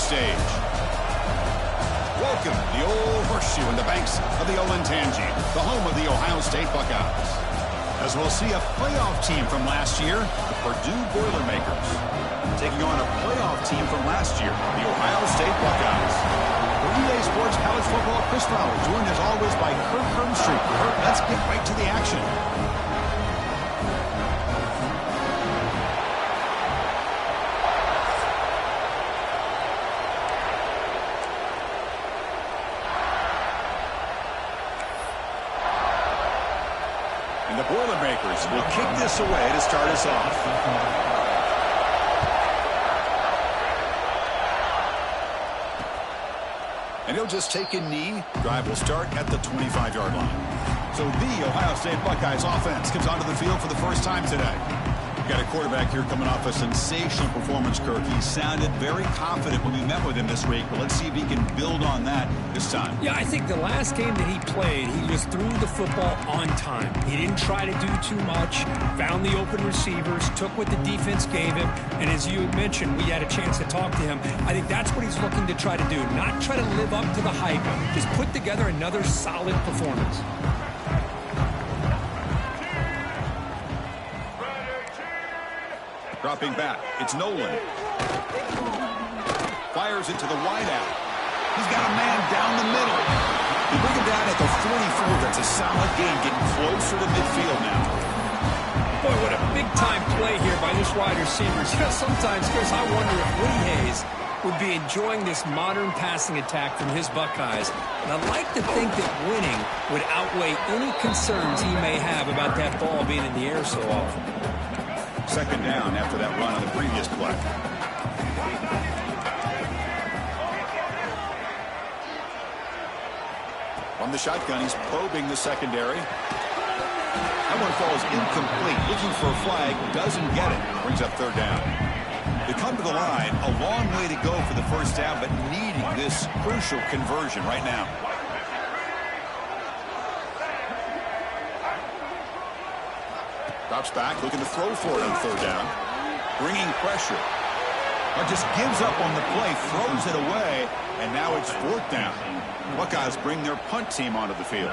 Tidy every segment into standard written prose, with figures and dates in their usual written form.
stage. Welcome to the old horseshoe in the banks of the Olentangy, the home of the Ohio State Buckeyes. As we'll see a playoff team from last year, the Purdue Boilermakers, taking on a playoff team from last year, the Ohio State Buckeyes. For EA Sports College Football, Chris Fowler, joined as always by Kirk Herbstreit. Kirk, let's get right to the action. And the Boilermakers will kick this away to start us off. And he'll just take a knee. Drive will start at the 25-yard line. So the Ohio State Buckeyes offense comes onto the field for the first time today. We've got a quarterback here coming off a sensational performance, Kirk. He sounded very confident when we met with him this week, but let's see if he can build on that this time. Yeah, I think the last game that he played, he just threw the football on time. He didn't try to do too much, found the open receivers, took what the defense gave him, and as you mentioned, we had a chance to talk to him. I think that's what he's looking to try to do, not try to live up to the hype, just put together another solid performance. Dropping back, it's Nolan. Fires it to the wideout. He's got a man down the middle. They bring him down at the 44. That's a solid gain, getting closer to midfield now. Boy, what a big-time play here by this wide receiver. You know, sometimes, Chris, I wonder if Woody Hayes would be enjoying this modern passing attack from his Buckeyes. And I'd like to think that winning would outweigh any concerns he may have about that ball being in the air so often. Second down after that run on the previous play. From the shotgun, he's probing the secondary. That one falls incomplete. Looking for a flag, doesn't get it. Brings up third down. They come to the line, a long way to go for the first down, but needing this crucial conversion right now. Drops back, looking to throw for it on third down. Bringing pressure. Or just gives up on the play, throws it away, and now it's fourth down. Buckeyes bring their punt team onto the field.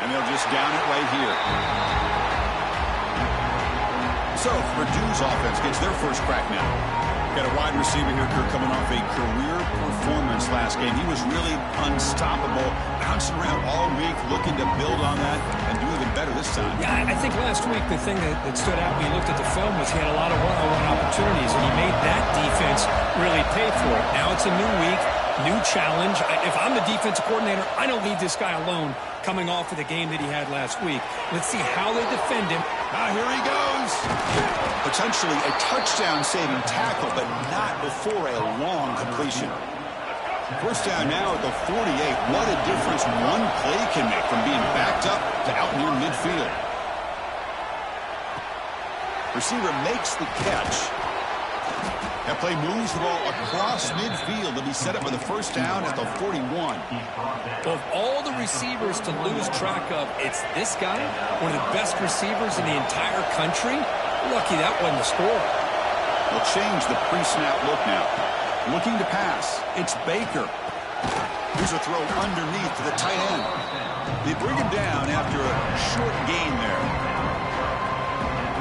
And they'll just down it right here. So Purdue's offense gets their first crack now. Got a wide receiver here, Kirk, coming off a career performance last game. He was really unstoppable, bouncing around all week, looking to build on that and do even better this time. Yeah, I think last week the thing that stood out when you looked at the film was he had a lot of one-on-one opportunities, and he made that defense really pay for it. Now it's a new week, new challenge. If I'm the defensive coordinator, I don't leave this guy alone coming off of the game that he had last week. Let's see how they defend him. Here he goes. Potentially a touchdown-saving tackle, but not before a long completion. First down now at the 48. What a difference one play can make from being backed up to out near midfield. Receiver makes the catch. That play moves the ball across midfield to be set up with a first down at the 41. Of all the receivers to lose track of, it's this guy, one of the best receivers in the entire country. Lucky that wasn't the score. We'll change the pre-snap look now. Looking to pass. It's Baker. Here's a throw underneath to the tight end. They bring him down after a short gain there.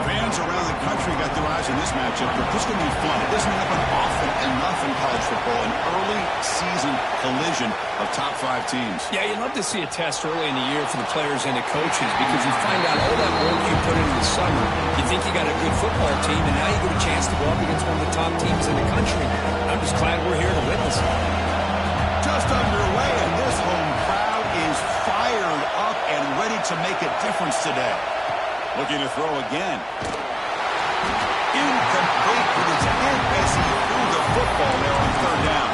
Fans around the country got their eyes on this matchup, but this is going to be fun. It doesn't happen often enough in college football, an early season collision of top 5 teams. Yeah, you'd love to see a test early in the year for the players and the coaches because you find out all that work you put in the summer. You think you got a good football team, and now you get a chance to go up against one of the top teams in the country. I'm just glad we're here to witness it. Just underway, and this home crowd is fired up and ready to make a difference today. Looking to throw again. Incomplete with his hand as he threw the football there on third down.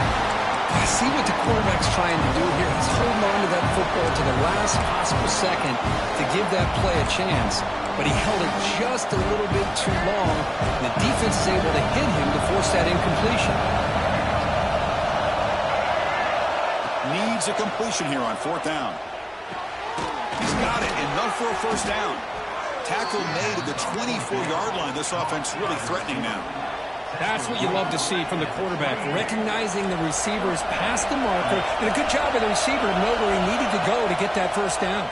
I see what the quarterback's trying to do here. He's holding on to that football to the last possible second to give that play a chance. But he held it just a little bit too long. The defense is able to hit him to force that incompletion. Needs a completion here on fourth down. He's got it. Enough for a first down. Tackle made at the 24-yard line. This offense really threatening now. That's what you love to see from the quarterback, recognizing the receivers past the marker, and a good job of the receiver to know where he needed to go to get that first down.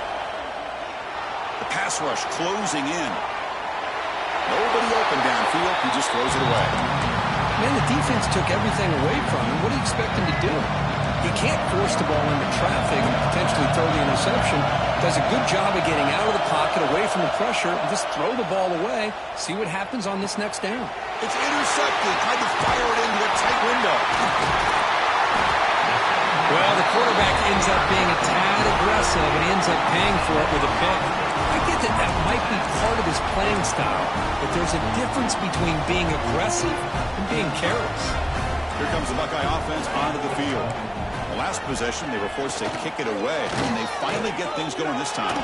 The pass rush closing in. Nobody open downfield. He just throws it away. Man, the defense took everything away from him. What do you expect him to do? He can't force the ball into traffic and potentially throw the interception. Does a good job of getting out of the pocket, away from the pressure, and just throw the ball away. See what happens on this next down. It's intercepted. Tried to fire it into a tight window. Well, the quarterback ends up being a tad aggressive, and he ends up paying for it with a pick. I get that that might be part of his playing style, but there's a difference between being aggressive and being careless. Here comes the Buckeye offense onto the field. The last possession, they were forced to kick it away, and they finally get things going this time.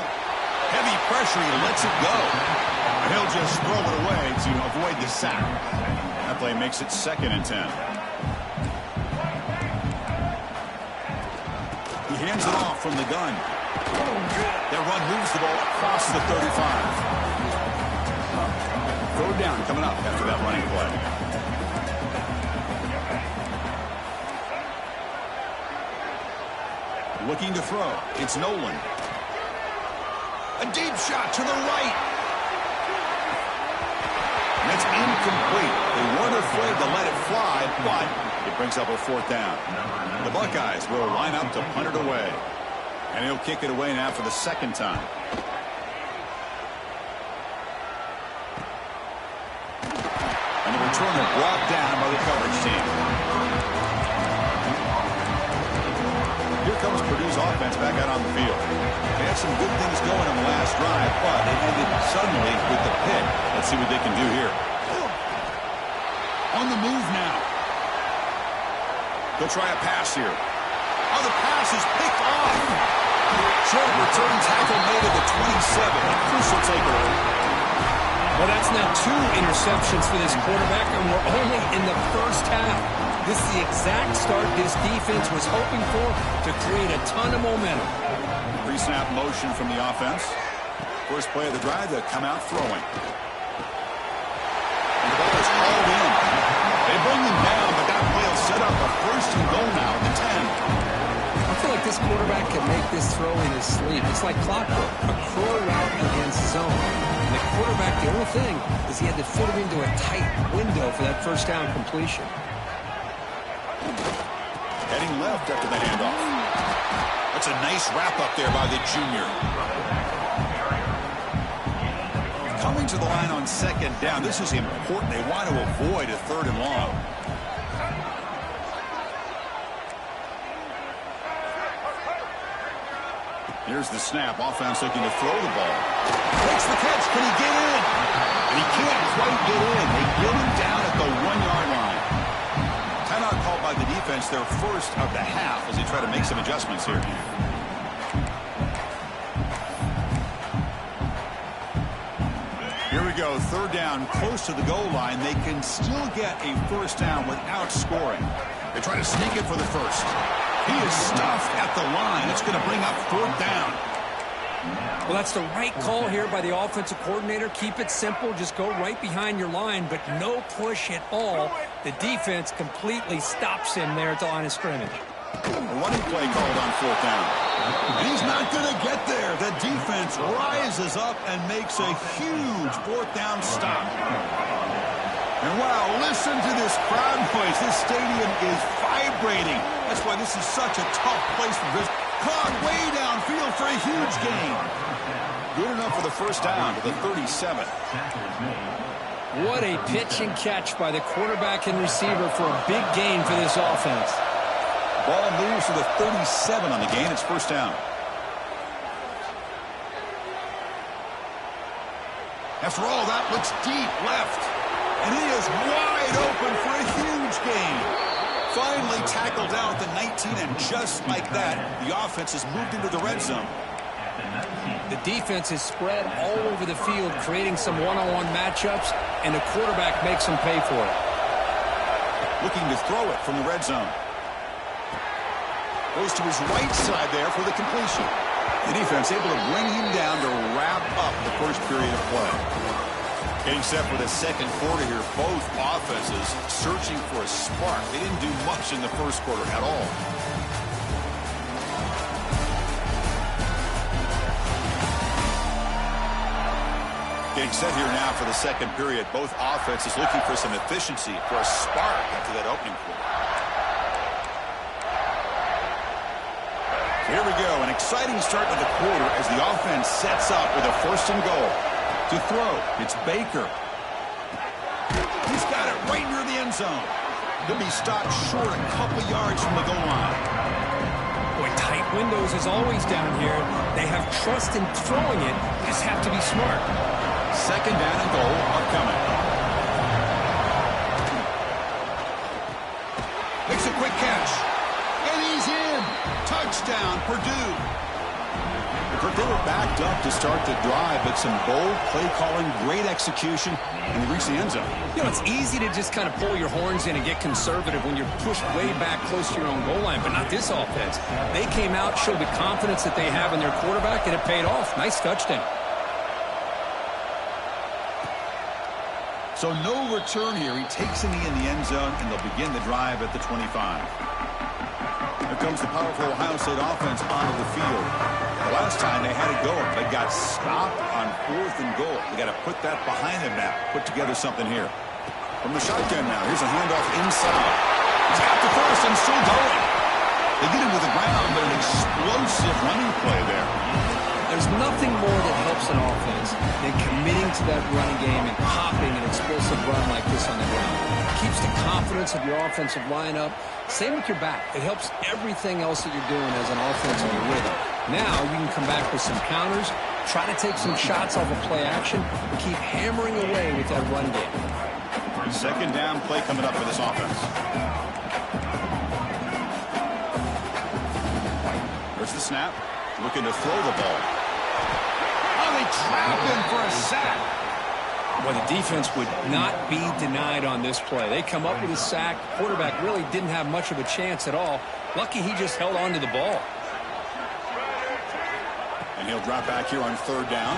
Heavy pressure, he lets it go. And he'll just throw it away to avoid the sack. That play makes it 2nd and 10. He hands it off from the gun. That run moves the ball across the 35. Third down coming up after that running play. Looking to throw. It's Nolan. A deep shot to the right. And it's incomplete. They weren't afraid to let it fly, but it brings up a 4th down. The Buckeyes will line up to punt it away. And he'll kick it away now for the 2nd time. And the returner brought down by the coverage team. Here comes Purdue's offense back out on the field. They had some good things going on the last drive, but it ended suddenly with the pick. Let's see what they can do here. On the move now. They'll try a pass here. Oh, the pass is picked off. Short return tackle made at the 27. A crucial takeaway. Well, that's now 2 interceptions for this quarterback, and we're only in the first half. This is the exact start this defense was hoping for to create a ton of momentum. Pre-snap motion from the offense. First play of the drive, they'll come out throwing. And the ball is hauled in. They bring him down, but that play will set up a 1st and goal now at the 10. I feel like this quarterback can make this throw in his sleep. It's like clockwork, a crow route against zone. And the quarterback, the only thing is he had to fit it into a tight window for that first down completion. Heading left after the handoff. That's a nice wrap up there by the junior. Coming to the line on 2nd down. This is important. They want to avoid a 3rd and long. Here's the snap. Offense looking to throw the ball. Takes the catch. Can he get in? And he can't quite get in. They get him down at the 1-yard line. Timeout called by the defense, their first of the half, as they try to make some adjustments here. Here we go. 3rd down, close to the goal line. They can still get a first down without scoring. They try to sneak it for the first. He is stuffed at the line. It's going to bring up 4th down. Well, that's the right call here by the offensive coordinator. Keep it simple. Just go right behind your line, but no push at all. The defense completely stops him there at the line of scrimmage. A running play called on 4th down. And he's not going to get there. The defense rises up and makes a huge 4th down stop. And wow, listen to this crowd noise. This stadium is vibrating. That's why this is such a tough place for this. Caught way downfield for a huge gain. Good enough for the first down to the 37. What a pitch and catch by the quarterback and receiver for a big gain for this offense. Ball moves to the 37 on the gain. It's first down. After all, that looks deep left. And he is wide open for a huge gain. Finally tackled down at the 19, and just like that, the offense has moved into the red zone. The defense is spread all over the field, creating some one-on-one matchups, and the quarterback makes them pay for it. Looking to throw it from the red zone. Goes to his right side there for the completion. The defense able to bring him first period of play. Getting set for the second quarter here, both offenses searching for a spark. They didn't do much in the first quarter at all. Getting set here now for the second period. Both offenses looking for some efficiency, for a spark after that opening quarter. So here we go, an exciting start to the quarter as the offense sets up with a first and goal. To throw, it's Baker. He's got it right near the end zone. He'll be stopped short a couple yards from the goal line. Boy, tight windows is always down here. They have trust in throwing it. Just have to be smart. Second down and goal upcoming. Makes a quick catch. And he's in. Touchdown, Purdue. They were backed up to start the drive, but some bold play calling, great execution, and they reached the end zone. You know, it's easy to just kind of pull your horns in and get conservative when you're pushed way back close to your own goal line, but not this offense. They came out, showed the confidence that they have in their quarterback, and it paid off. Nice touchdown. So no return here. He takes a knee in the end zone, and they'll begin the drive at the 25. Here comes the powerful Ohio State offense onto the field. The last time they had it going, they got stopped on 4th and goal. They got to put that behind them now. Put together something here. From the shotgun now, here's a handoff inside. Tap to first and still going. They get him to the ground, but an explosive running play there. There's nothing more that helps an offense than committing to that running game and popping an explosive run like this on the ground. It keeps the confidence of your offensive lineup. Same with your back. It helps everything else that you're doing as an offense in your rhythm. Now you can come back with some counters, try to take some shots off of play action, and keep hammering away with that run game. Second down play coming up for this offense. There's the snap. Looking to throw the ball. Oh, they trap him for a sack. Well, the defense would not be denied on this play. They come up with a sack. Quarterback really didn't have much of a chance at all. Lucky he just held on to the ball. And he'll drop back here on third down.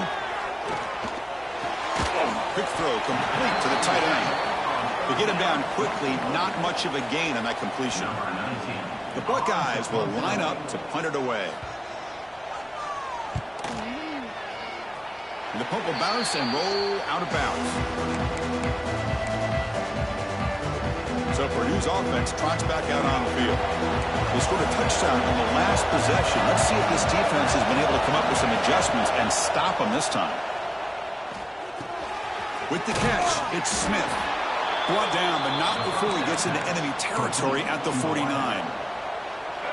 Quick throw complete to the tight end. To get him down quickly, not much of a gain on that completion. The Buckeyes will line up to punt it away. And the punt will bounce and roll out of bounds. So Purdue's offense trots back out on the field. They scored a touchdown on the last possession. Let's see if this defense has been able to come up with some adjustments and stop them this time. With the catch, it's Smith. Brought down, but not before he gets into enemy territory at the 49.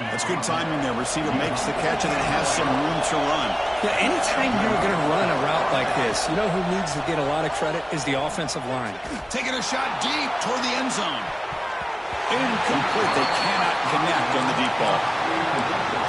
That's good timing there. Receiver makes the catch and then has some room to run. Yeah, anytime you're going to run a route like this, you know who needs to get a lot of credit is the offensive line. Taking a shot deep toward the end zone. Incomplete. They cannot connect on the deep ball.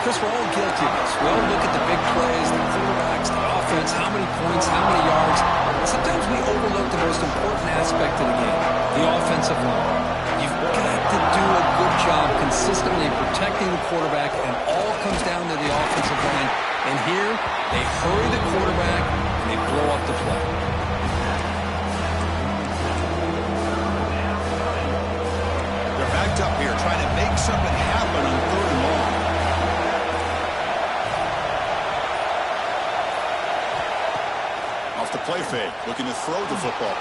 Chris, we're all guilty of this. We all look at the big plays, the quarterbacks, the offense, how many points, how many yards. And sometimes we overlook the most important aspect of the game, the offensive line. You've got to do a good job consistently protecting the quarterback, and all comes down to the offensive line. And here, they hurry the quarterback, and they blow up the play. They're backed up here, trying to make something happen on third and long. Off the play fake, looking to throw the football.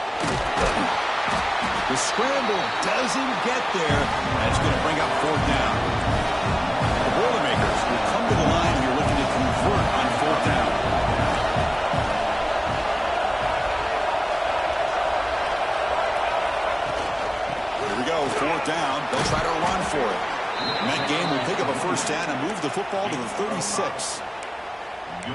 The scramble doesn't get there. That's going to bring up fourth down. The Boilermakers will come to the line here looking to convert on fourth down. Here we go, fourth down. They'll try to run for it. And that game will pick up a first down and move the football to the 36.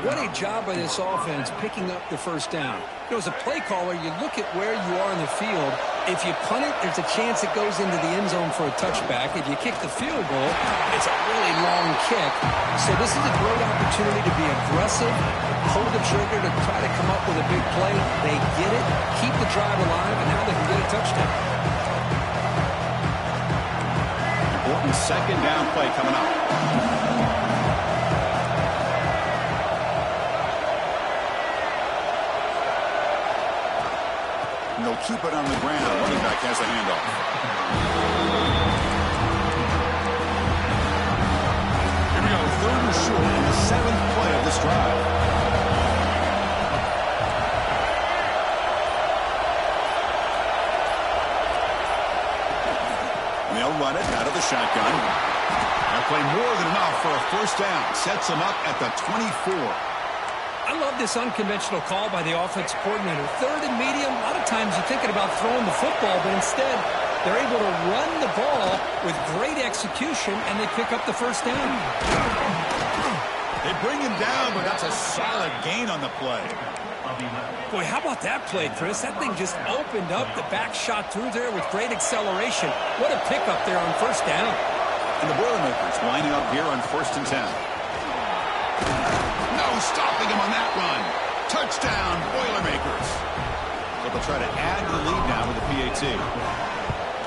What a job by this offense picking up the first down. You know, as a play caller, you look at where you are in the field. If you punt it, there's a chance it goes into the end zone for a touchback. If you kick the field goal, it's a really long kick. So this is a great opportunity to be aggressive, pull the trigger to try to come up with a big play. They get it, keep the drive alive, and now they can get a touchdown. Important second down play coming up. And they'll keep it on the ground. Running back has the handoff. Here we go, 3rd and short in the 7th play of this drive. And they'll run it out of the shotgun. That play more than enough for a 1st down. Sets them up at the 24. I love this unconventional call by the offensive coordinator. 3rd and medium, a lot of times you're thinking about throwing the football, but instead they're able to run the ball with great execution, and they pick up the 1st down. They bring him down, but that's a solid gain on the play. Boy, how about that play, Chris? That thing just opened up. The back shot through there with great acceleration. What a pickup there on 1st down. And the Boilermakers lining up here on 1st and 10. No stopping him on that run. Touchdown, Boilermakers. But they'll try to add to the lead now with the PAT.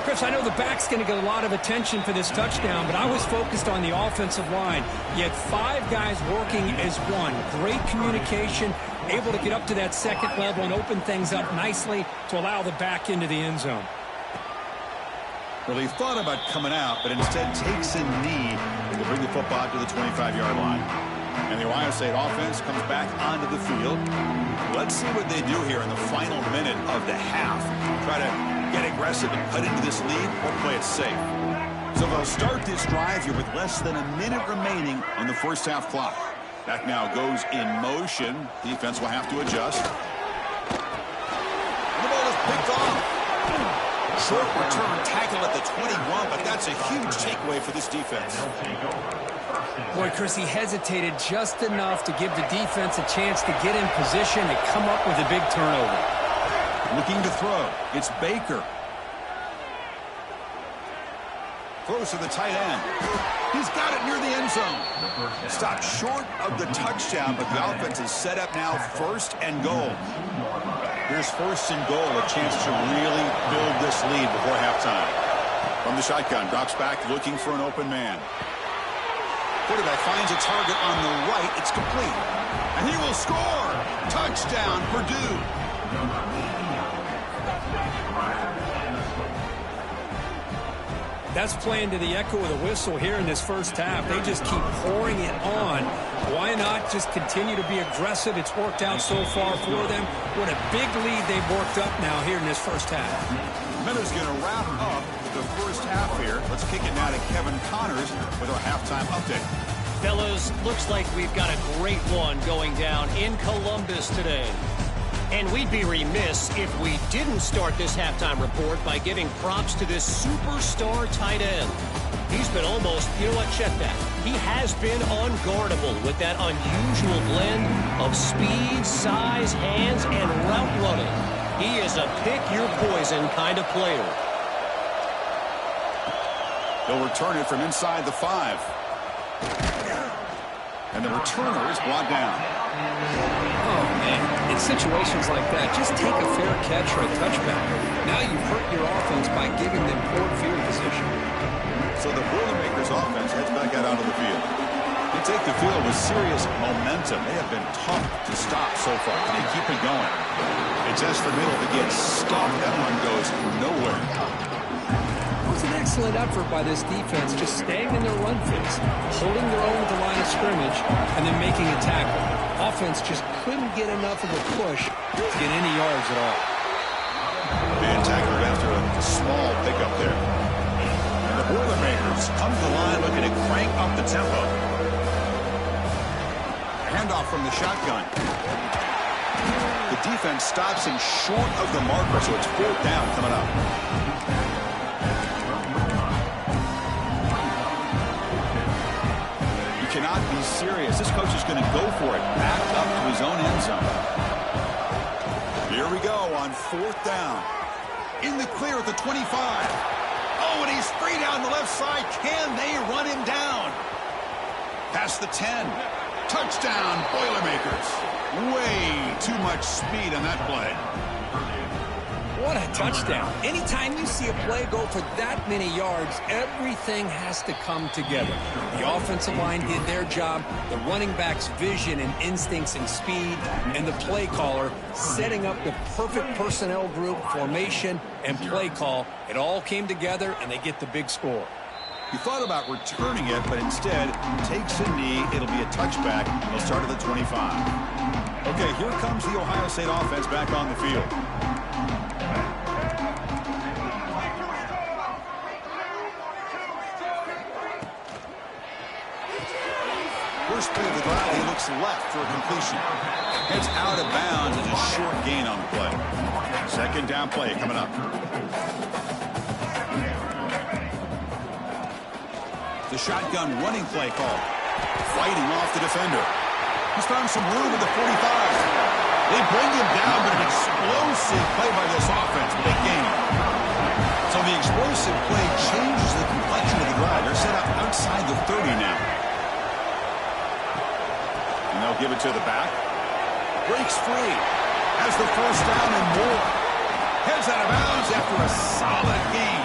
Chris, I know the back's going to get a lot of attention for this touchdown, but I was focused on the offensive line. You had 5 guys working as one. Great communication, able to get up to that 2nd level and open things up nicely to allow the back into the end zone. Well, he thought about coming out, but instead takes a knee to bring the football to the 25-yard line. And the Ohio State offense comes back onto the field. Let's see what they do here in the final minute of the half. Try to get aggressive and cut into this lead or play it safe. So they'll start this drive here with less than a minute remaining on the 1st half clock. Back now goes in motion. Defense will have to adjust. And the ball is picked off. Short return tackle at the 21, but that's a huge takeaway for this defense. Boy, Chris, he hesitated just enough to give the defense a chance to get in position and come up with a big turnover. Looking to throw. It's Baker. Throws to the tight end. He's got it near the end zone. Stopped short of the touchdown, but the offense is set up now 1st and goal. Here's 1st and goal, a chance to really build this lead before halftime. From the shotgun, drops back looking for an open man. Quarterback finds a target on the right. It's complete. And he will score. Touchdown, Purdue. That's playing to the echo of the whistle here in this 1st half. They just keep pouring it on. Why not just continue to be aggressive? It's worked out so far for them. What a big lead they've worked up now here in this 1st half. Miller's going to wrap up the 1st half here. Let's kick it now to Kevin Connors with our halftime update. Fellas, looks like we've got a great one going down in Columbus today. And we'd be remiss if we didn't start this halftime report by giving props to this superstar tight end. He's been almost, you know what, check that. He has been unguardable with that unusual blend of speed, size, hands, and route running. He is a pick-your-poison kind of player. They'll return it from inside the 5. And the returner is brought down. Oh, man. In situations like that, just take a fair catch or a touchback. Now you've hurt your offense by giving them poor field position. So the Boilermakers offense heads back out onto the field. They take the field with serious momentum. They have been tough to stop so far. Can they keep it going? They test the middle again. Stop. That one goes nowhere. It was an excellent effort by this defense, just staying in their run phase, holding their own at the line of scrimmage, and then making a tackle. Offense just couldn't get enough of a push to get any yards at all. And tackled after a small pickup there. And the Boilermakers come to the line looking to crank up the tempo. Handoff from the shotgun. The defense stops him short of the marker, so it's 4th down coming up. Cannot be serious. This coach is going to go for it. Back up to his own end zone. Here we go on 4th down. In the clear at the 25. Oh, and he's free down the left side. Can they run him down? Past the 10. Touchdown, Boilermakers. Way too much speed on that play. What a touchdown. Anytime you see a play go for that many yards, everything has to come together. The offensive line did their job, the running back's vision and instincts and speed, and the play caller setting up the perfect personnel group, formation, and play call. It all came together, and they get the big score. He thought about returning it, but instead takes a knee. It'll be a touchback. He'll start at the 25. Okay, here comes the Ohio State offense back on the field. First play of the drive, he looks left for a completion. Heads out of bounds as a short gain on the play. Second down play coming up. The shotgun running play call. Fighting off the defender. He's found some room at the 45. They bring him down, but an explosive play by this offense. Big gain. So the explosive play changes the complexion of the drive. They're set up outside the 30 now. And they'll give it to the back. Breaks free. Has the first down and more. Heads out of bounds after a solid gain.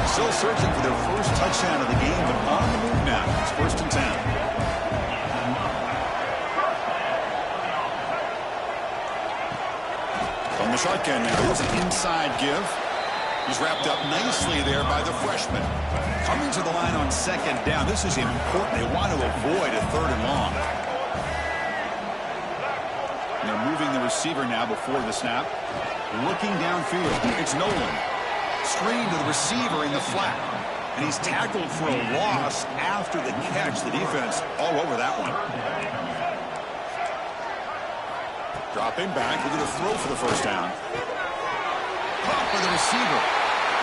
Still searching for their first touchdown of the game, but on the move now. It's 1st and 10. From the shotgun now, here's an inside give. He's wrapped up nicely there by the freshman. Coming to the line on 2nd down. This is important. They want to avoid a 3rd and long. And they're moving the receiver now before the snap. Looking downfield. It's Nolan. Screen to the receiver in the flat. And he's tackled for a loss after the catch. The defense all over that one. Dropping back. We're going to throw for the first down. Caught by the receiver.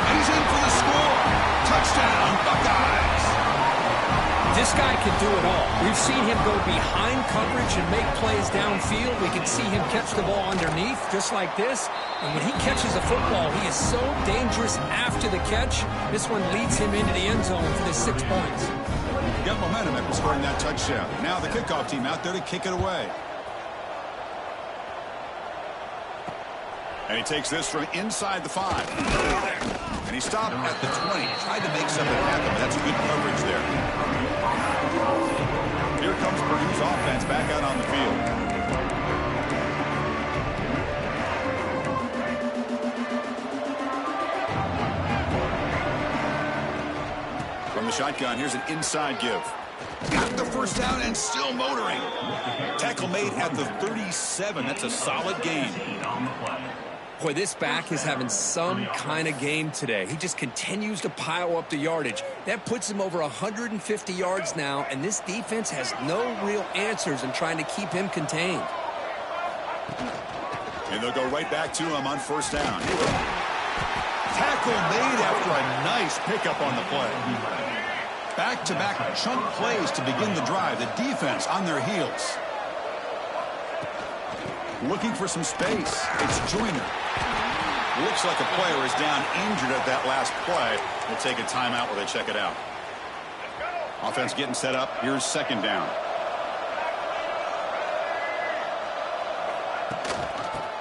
And he's in for the score. Touchdown, Buckeyes. This guy can do it all. We've seen him go behind coverage and make plays downfield. We can see him catch the ball underneath, just like this. And when he catches a football, he is so dangerous after the catch. This one leads him into the end zone for the 6 points. Got momentum after scoring that touchdown. Now the kickoff team out there to kick it away. And he takes this from inside the 5. And he stopped at the 20. Tried to make something happen, but that's good coverage there. Here comes Purdue's offense back out on the field. From the shotgun, here's an inside give. Got the first down and still motoring. Tackle made at the 37. That's a solid gain. Boy, this back is having some kind of game today. He just continues to pile up the yardage. That puts him over 150 yards now, and this defense has no real answers in trying to keep him contained. And they'll go right back to him on first down. Tackle made after a nice pickup on the play. Back-to-back chunk plays to begin the drive. The defense on their heels. Looking for some space. It's Joyner. Looks like a player is down injured at that last play. We'll take a timeout while they check it out. Offense getting set up. Here's 2nd down.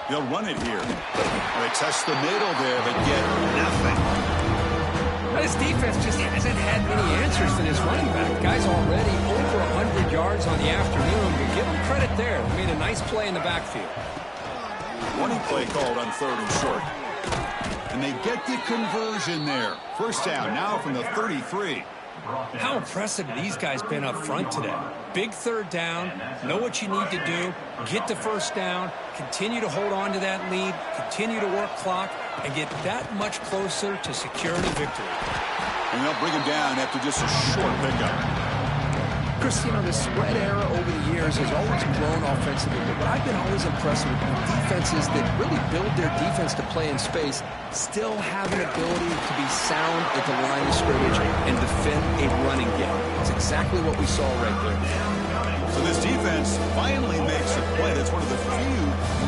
They'll run it here. They test the middle there, but get nothing. This defense just hasn't had many answers for this running back. The guy's already over 100 yards on the afternoon. We give him credit there. He made a nice play in the backfield. Running play called on 3rd and short. And they get the conversion there. First down now from the 33. How impressive have these guys been up front today? Big 3rd down, know what you need to do, get the first down, continue to hold on to that lead, continue to work clock, and get that much closer to securing a victory. And they'll bring him down after just a short pickup. Chris, you know, the spread era over the years has always grown offensively, but I've been always impressed with defenses that really build their defense to play in space, still have an ability to be sound at the line of scrimmage and defend a running game. It's exactly what we saw right there. So this defense finally makes a play. That's one of the few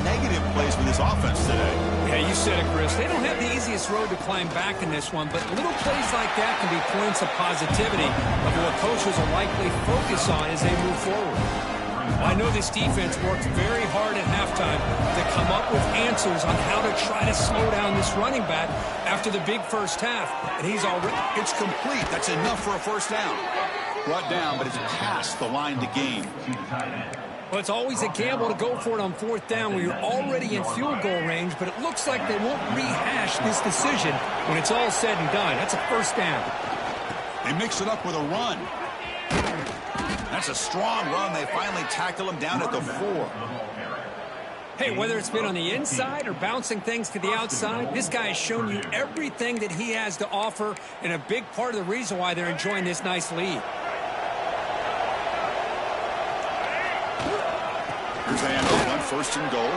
negative plays with this offense today. Yeah, you said it, Chris. They don't have the easiest road to climb back in this one, but little plays like that can be points of positivity of what coaches will likely focus on as they move forward. I know this defense worked very hard at halftime to come up with answers on how to try to slow down this running back after the big first half. And he's already... It's complete. That's enough for a first down. Brought down, but it's past the line to gain. Well, it's always a gamble to go for it on fourth down when you're already in field goal range, but it looks like they won't rehash this decision when it's all said and done. That's a first down. They mix it up with a run. That's a strong run. They finally tackle him down at the 4. Hey, whether it's been on the inside or bouncing things to the outside, this guy has shown you everything that he has to offer, and a big part of the reason why they're enjoying this nice lead. Here's a handoff on first and goal.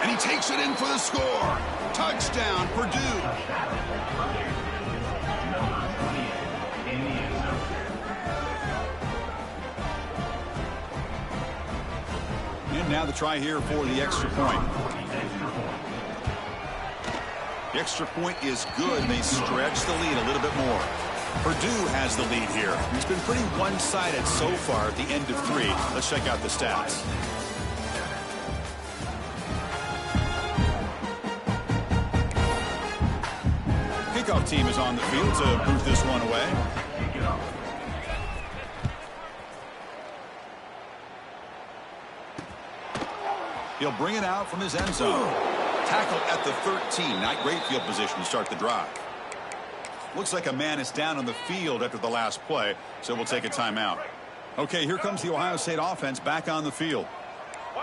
And he takes it in for the score. Touchdown, Purdue. And now the try here for the extra point. The extra point is good. They stretch the lead a little bit more. Purdue has the lead here. It's been pretty one-sided so far at the end of 3. Let's check out the stats. Kickoff team is on the field to move this one away. He'll bring it out from his end zone. Tackle at the 13. Not great field position to start the drive. Looks like a man is down on the field after the last play, so we'll take a timeout. Okay, here comes the Ohio State offense back on the field.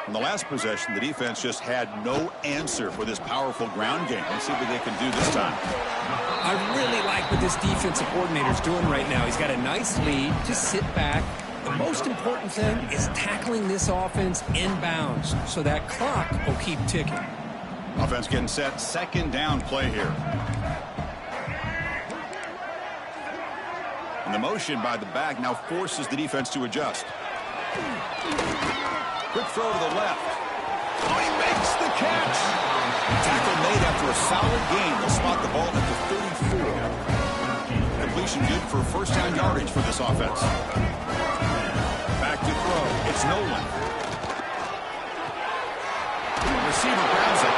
In the last possession, the defense just had no answer for this powerful ground game. Let's see what they can do this time. I really like what this defensive coordinator is doing right now. He's got a nice lead. Just sit back. The most important thing is tackling this offense inbounds so that clock will keep ticking. Offense getting set. Second down play here. And the motion by the back now forces the defense to adjust. Quick throw to the left. Oh, he makes the catch. Tackle made after a solid gain. They'll spot the ball at the 34. Completion good for first down yardage for this offense. Back to throw. It's Nolan. Receiver grabs it.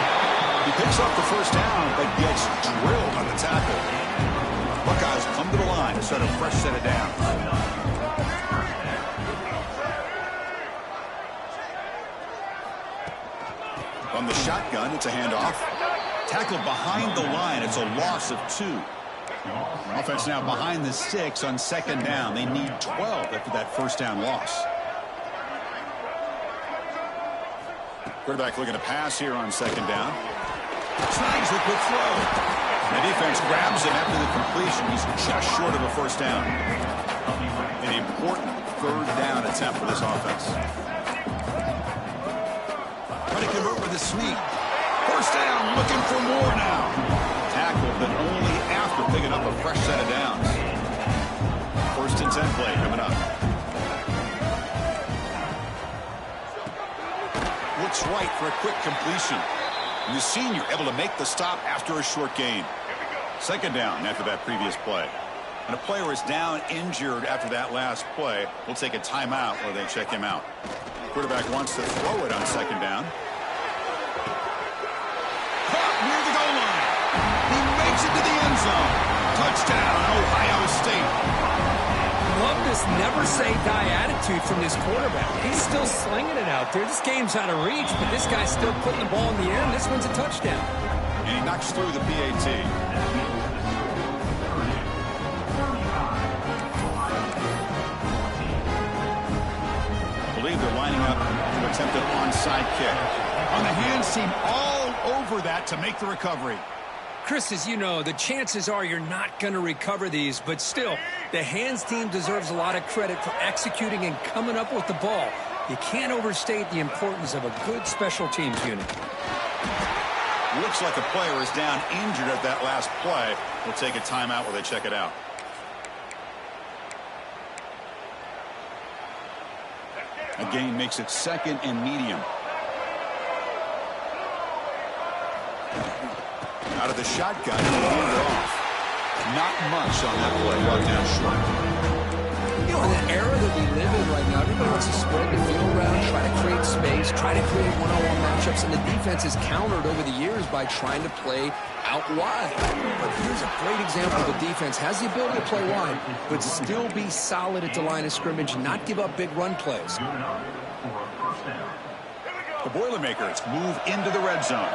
He picks up the first down, but gets drilled on the tackle. Buckeyes come to the line to set a fresh set of downs. On the shotgun, it's a handoff. Tackled behind the line. It's a loss of 2. Offense now behind the 6 on second down. They need 12 after that first down loss. Quarterback looking to pass here on second down. Snags the quick throw. The defense grabs him after the completion. He's just short of a first down. An important third down attempt for this offense. Trying to convert with a sweep. First down, looking for more now. Tackled, but only after picking up a fresh set of downs. First and 10 play coming up. Looks right for a quick completion. And the senior able to make the stop after a short gain. Second down after that previous play. And a player is down injured after that last play. We'll take a timeout while they check him out. Quarterback wants to throw it on second down. Caught near the goal line. He makes it to the end zone. Touchdown, Ohio State. Love this never say die attitude from this quarterback. He's still slinging it out there. This game's out of reach, but this guy's still putting the ball in the air, and this one's a touchdown. And he knocks through the PAT. I believe they're lining up to attempt an onside kick. On the hands team all over that to make the recovery. Chris, as you know, the chances are you're not going to recover these, but still, the hands team deserves a lot of credit for executing and coming up with the ball. You can't overstate the importance of a good special teams unit. Looks like a player is down injured at that last play. We'll take a timeout while they check it out. A gain makes it second and medium. Out of the shotgun, hand off. Not much on that play. Brought down short. know, in the era that we live in right now, everybody wants to spread the field around, try to create space, try to create one-on-one matchups, and the defense has countered over the years by trying to play out wide. But here's a great example of a defense has the ability to play wide, but still be solid at the line of scrimmage and not give up big run plays. The Boilermakers move into the red zone.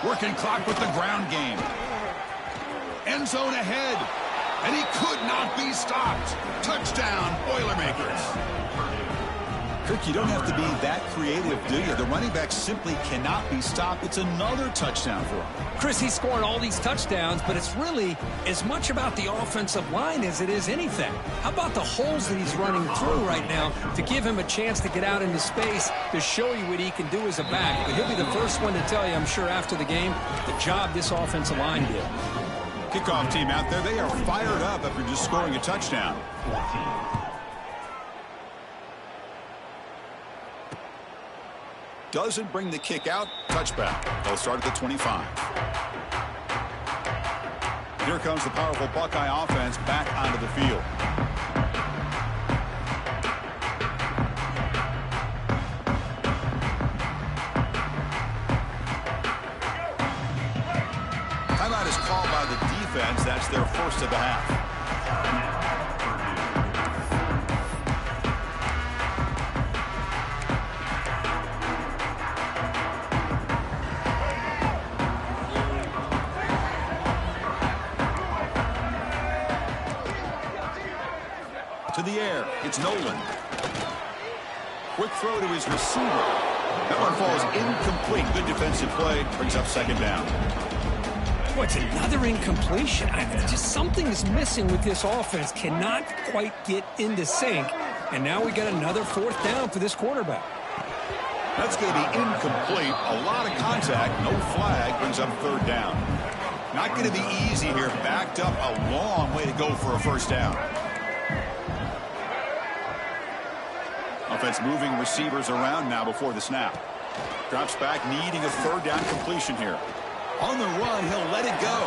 Working clock with the ground game. End zone ahead. And he could not be stopped. Touchdown, Boilermakers. Kirk, you don't have to be that creative, do you? The running back simply cannot be stopped. It's another touchdown for him. Chris, he's scoring all these touchdowns, but it's really as much about the offensive line as it is anything. How about the holes that he's running through right now to give him a chance to get out into space to show you what he can do as a back? But he'll be the first one to tell you, I'm sure, after the game, the job this offensive line did. Kickoff team out there, they are fired up after just scoring a touchdown. Doesn't bring the kick out. Touchback. They'll start at the 25. Here comes the powerful Buckeye offense back onto the field. Timeout is called by the defense. That's their first of the half. To the air, it's Nolan. Quick throw to his receiver. That one falls incomplete. Good defensive play. Brings up second down. Boy, it's another incompletion. Just something is missing with this offense. Cannot quite get into sync. And now we got another fourth down for this quarterback. That's going to be incomplete. A lot of contact. No flag. Brings up third down. Not going to be easy here. Backed up a long way to go for a first down. Offense moving receivers around now before the snap. Drops back, needing a third down completion here. On the run, he'll let it go.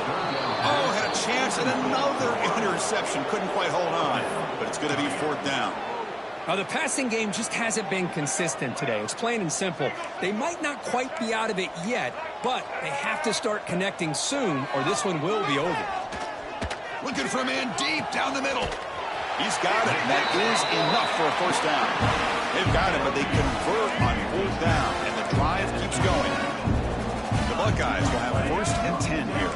Oh, had a chance and another interception. Couldn't quite hold on, but it's going to be fourth down. Now, the passing game just hasn't been consistent today. It's plain and simple. They might not quite be out of it yet, but they have to start connecting soon, or this one will be over. Looking for a man deep down the middle. He's got it, and that is enough for a first down. They've got it, but they convert on fourth down, and the drive keeps going. The Buckeyes will have first and 10 here.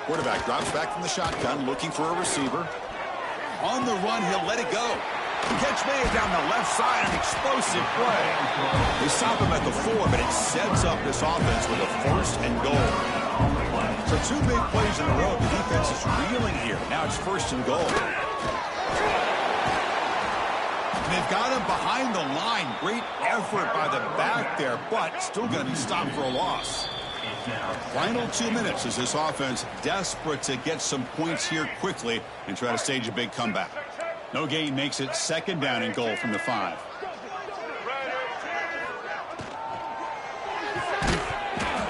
Quarterback drops back from the shotgun, looking for a receiver. On the run, he'll let it go. Catch made down the left side, an explosive play. They stop him at the 4, but it sets up this offense with a first and goal. So two big plays in a row. The defense is reeling here. Now it's first and goal. And they've got him behind the line. Great effort by the back there, but still going to be stopped for a loss. Final 2 minutes as this offense desperate to get some points here quickly and try to stage a big comeback. No gain makes it second down and goal from the 5.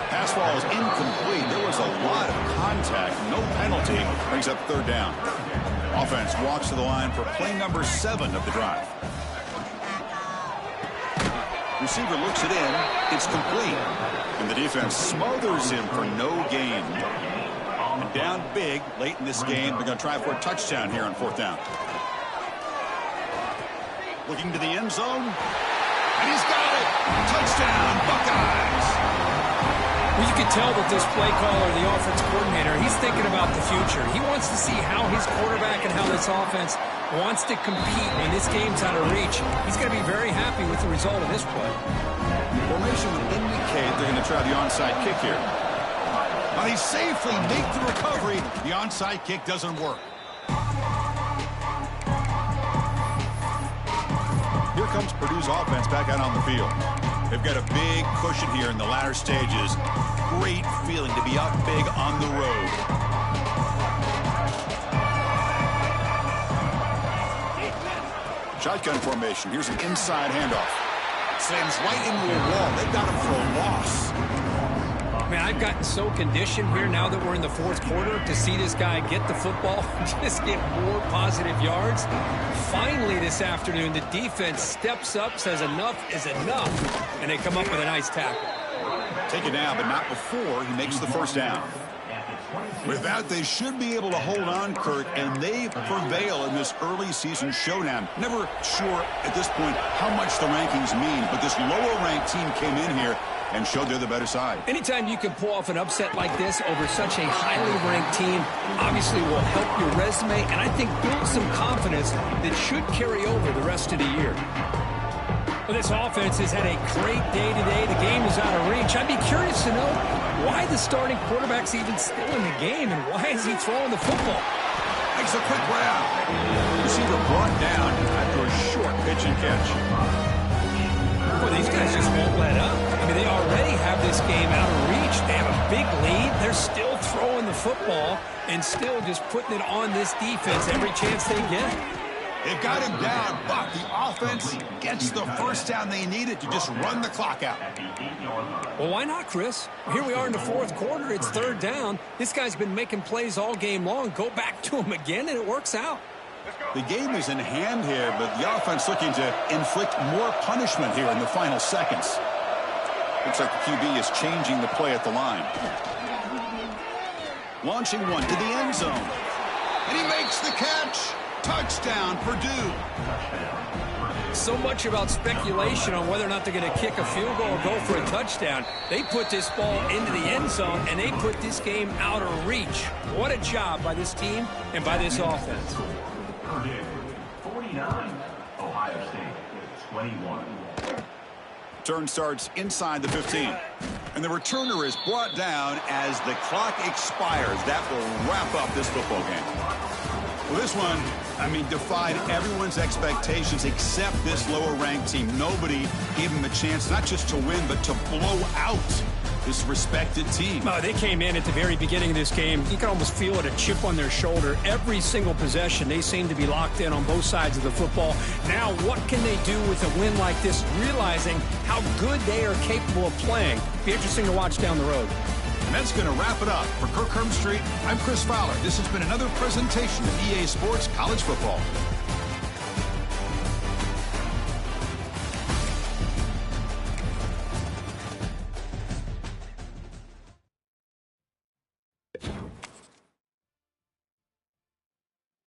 Pass ball is incomplete. There was a lot of contact. No penalty. Brings up third down. Offense walks to the line for play number 7 of the drive. Receiver looks it in. It's complete. And the defense smothers him for no gain. And down big late in this game. They're going to try for a touchdown here on fourth down. Looking to the end zone. And he's got it. Touchdown, Buckeyes. Well, you can tell that this play caller, the offense coordinator, he's thinking about the future. He wants to see how his quarterback and how this offense wants to compete when this game's out of reach. He's going to be very happy with the result of this play. Formation would indicate they're going to try the onside kick here. But he safely makes the recovery. The onside kick doesn't work. Here comes Purdue's offense back out on the field. They've got a big cushion here in the latter stages. Great feeling to be up big on the road. Shotgun formation. Here's an inside handoff. Slams right into a wall. They've got him for a loss. mean, I've gotten so conditioned here now that we're in the fourth quarter to see this guy get the football, just get more positive yards. Finally this afternoon, the defense steps up, says enough is enough, and they come up with a nice tackle. Take it now, but not before he makes the first down. With that, they should be able to hold on, Kurt, and they prevail in this early season showdown. Never sure at this point how much the rankings mean, but this lower-ranked team came in here and showed they're the better side. Anytime you can pull off an upset like this over such a highly ranked team, obviously will help your resume, and I think build some confidence that should carry over the rest of the year. Well, this offense has had a great day today. The game is out of reach. I'd be curious to know why the starting quarterback's even still in the game, and why is he throwing the football? Makes a quick grab. Receiver brought down after a short pitch and catch. Well, these guys just won't let up. I mean, they already have this game out of reach. They have a big lead. They're still throwing the football and still just putting it on this defense every chance they get. They've got him down, but the offense gets the first down they needed to just run the clock out. Well, why not, Chris? Here we are in the fourth quarter. It's third down. This guy's been making plays all game long. Go back to him again, and it works out. The game is in hand here, but the offense looking to inflict more punishment here in the final seconds. Looks like the QB is changing the play at the line. Launching one to the end zone. And he makes the catch. Touchdown, Purdue. So much about speculation on whether or not they're going to kick a field goal or go for a touchdown. They put this ball into the end zone, and they put this game out of reach. What a job by this team and by this offense. Purdue, 49. Ohio State, 21. Turn starts inside the 15. And the returner is brought down as the clock expires. That will wrap up this football game. Well, this one, I mean, defied everyone's expectations except this lower-ranked team. Nobody gave them a chance not just to win, but to blow out this respected team. They came in at the very beginning of this game. You can almost feel it, a chip on their shoulder. Every single possession, they seem to be locked in on both sides of the football. Now, what can they do with a win like this, realizing how good they are capable of playing? Be interesting to watch down the road. And that's going to wrap it up. For Kirk Street, I'm Chris Fowler. This has been another presentation of EA Sports College Football.